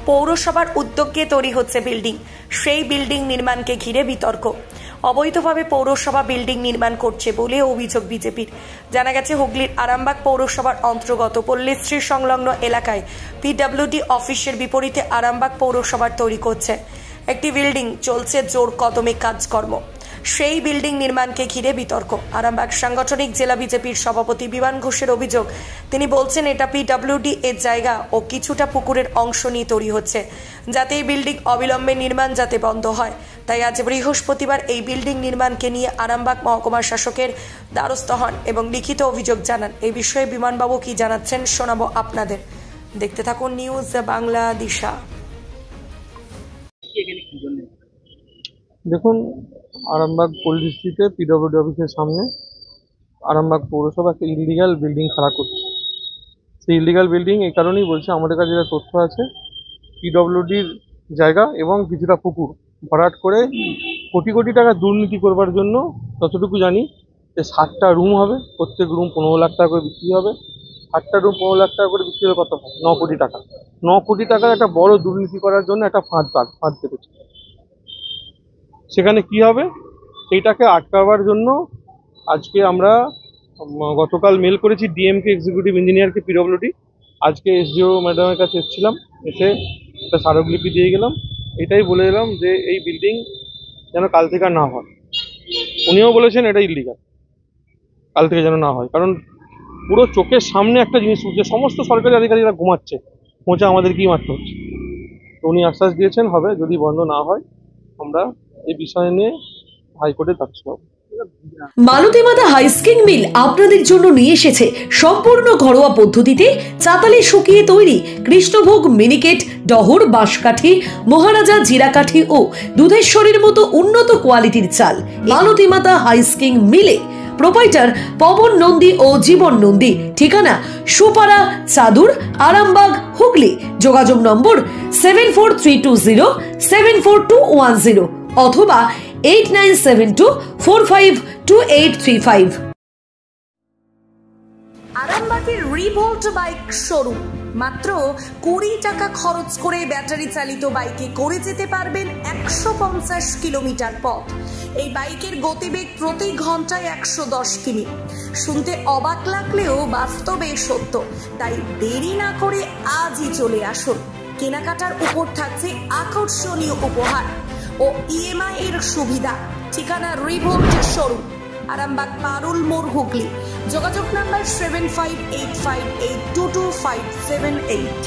পৌরসভার উদ্যোগে তৈরি হচ্ছে বিল্ডিং। সেই বিল্ডিং নির্মাণকে ঘিরে বিতর্ক। অবৈধভাবে পৌরসভা বিল্ডিং নির্মাণ করছে বলে অভিযোগ বিজেপির। জানা গেছে, হুগলির আরামবাগ পৌরসভার অন্তর্গত পল্লীশ্রী সংলগ্ন এলাকায় পিডব্লিউডি অফিসের বিপরীতে আরামবাগ পৌরসভার তৈরি করছে একটি বিল্ডিং। চলছে জোর কদমে কাজকর্ম। সেই বিল্ডিং নির্মাণকে ঘিরে বিতর্ক। আরামবাগ সাংগঠনিক জেলা বিজেপির সভাপতি বিমান ঘোষের অভিযোগ। তিনি বলছেন, এটা পিডব্লিউডি এর জায়গা ও কিছুটা পুকুরের অংশ নিয়ে তৈরি হচ্ছে, যাতে এই বিল্ডিং অবিলম্বে নির্মাণ যাতে বন্ধ হয়। তাই আজ বৃহস্পতিবার এই বিল্ডিং নির্মাণকে নিয়ে আরামবাগ মহকুমা শাসকের দ্বারস্থ হন এবং লিখিত অভিযোগ জানান। এই বিষয়ে বিমানবাবু কি জানাচ্ছেন শোনাবো আপনাদের। দেখতে থাকুন নিউজ বাংলা দিশা। দেখুন, আরামবাগ পল্লীশ্রীতে পিডব্লিউডি অফিসের সামনে আরামবাগ পৌরসভা একটা ইলিগাল বিল্ডিং খাড়া করছে। সেই ইলিগাল বিল্ডিং এই কারণেই বলছে, আমাদের কাছে যেটা তথ্য আছে, পিডব্লিউডির জায়গা এবং কিছুটা পুকুর ভরাট করে কোটি কোটি টাকা দুর্নীতি করবার জন্য, যতটুকু জানি যে 60টা রুম হবে, প্রত্যেক রুম 15 লাখ টাকা করে বিক্রি হবে। 8টা রুম 15 লাখ টাকা করে বিক্রি হলে কত হয়? 9 কোটি টাকা। 9 কোটি টাকার একটা বড় দুর্নীতি করার জন্য একটা ফাঁদ পেতেছে। সেখানে কি হবে, সেইটাকে আটকাবার জন্য আজকে আমরা গতকাল মেল করেছি ডিএমকে এক্সিকিউটিভ ইঞ্জিনিয়ারকে পিডব্লিউডি। আজকে এসডিও ম্যাডামের কাছে এসেছিলাম, এসে একটা স্মারকলিপি দিয়ে গেলাম। এটাই বলে এলাম যে এই বিল্ডিং যেন কাল থেকে না হয়। উনিও বলেছেন এটা ইলিগাল, কাল থেকে যেন না হয়। কারণ পুরো চোখের সামনে একটা জিনিস উঠছে, সমস্ত সরকারি আধিকারিকরা ঘুমাচ্ছে, মোচা আমাদেরকেই মারতে হচ্ছে। তো উনি আশ্বাস দিয়েছেন হবে, যদি বন্ধ না হয় আমরা এই বিষয় নিয়ে হাইকোর্টে যাচ্ছি। মালতী মাতা হাইস্কিং মিল আপনাদের জন্য নিয়ে এসেছে সম্পূর্ণ ঘরোয়া পদ্ধতিতে চাতালে শুকিয়ে তৈরি কৃষ্ণভোগ মিনিকেট, ডহর, বাঁশকাঠি, মহারাজা জিরাকাঠি ও দুধেশ্বরীর মতো উন্নত কোয়ালিটির চাল। মালতী মাতা হাইস্কিং মিলে প্রোপাইটার পবন নন্দী ও জীবন নন্দী। ঠিকানা সুপারা, চাদুর, আরামবাগ, হুগলি। যোগাযোগ নম্বর 7432074210 অথবা 8972452835। আরামবাগের রিভোল্ট বাইক শোরুম। মাত্র 20 টাকা খরচ করে ব্যাটারি চালিত বাইকে করে যেতে পারবেন 150 কিলোমিটার পথ। এই বাইকের গতিবেগ প্রতি ঘন্টায় 110 কিমি। শুনতে অবাক লাগলেও বাস্তবে সত্য। তাই দেরি না করে আজই চলে আসুন। কেনাকাটার উপর থাকছে আকর্ষণীয় উপহার ও ইএমআই এর সুবিধা। ঠিকানা রিভোল্ট শোরুম, আরামবাগ পারুল মোড়, হুগলি। যোগাযোগ নাম্বার 7585822578।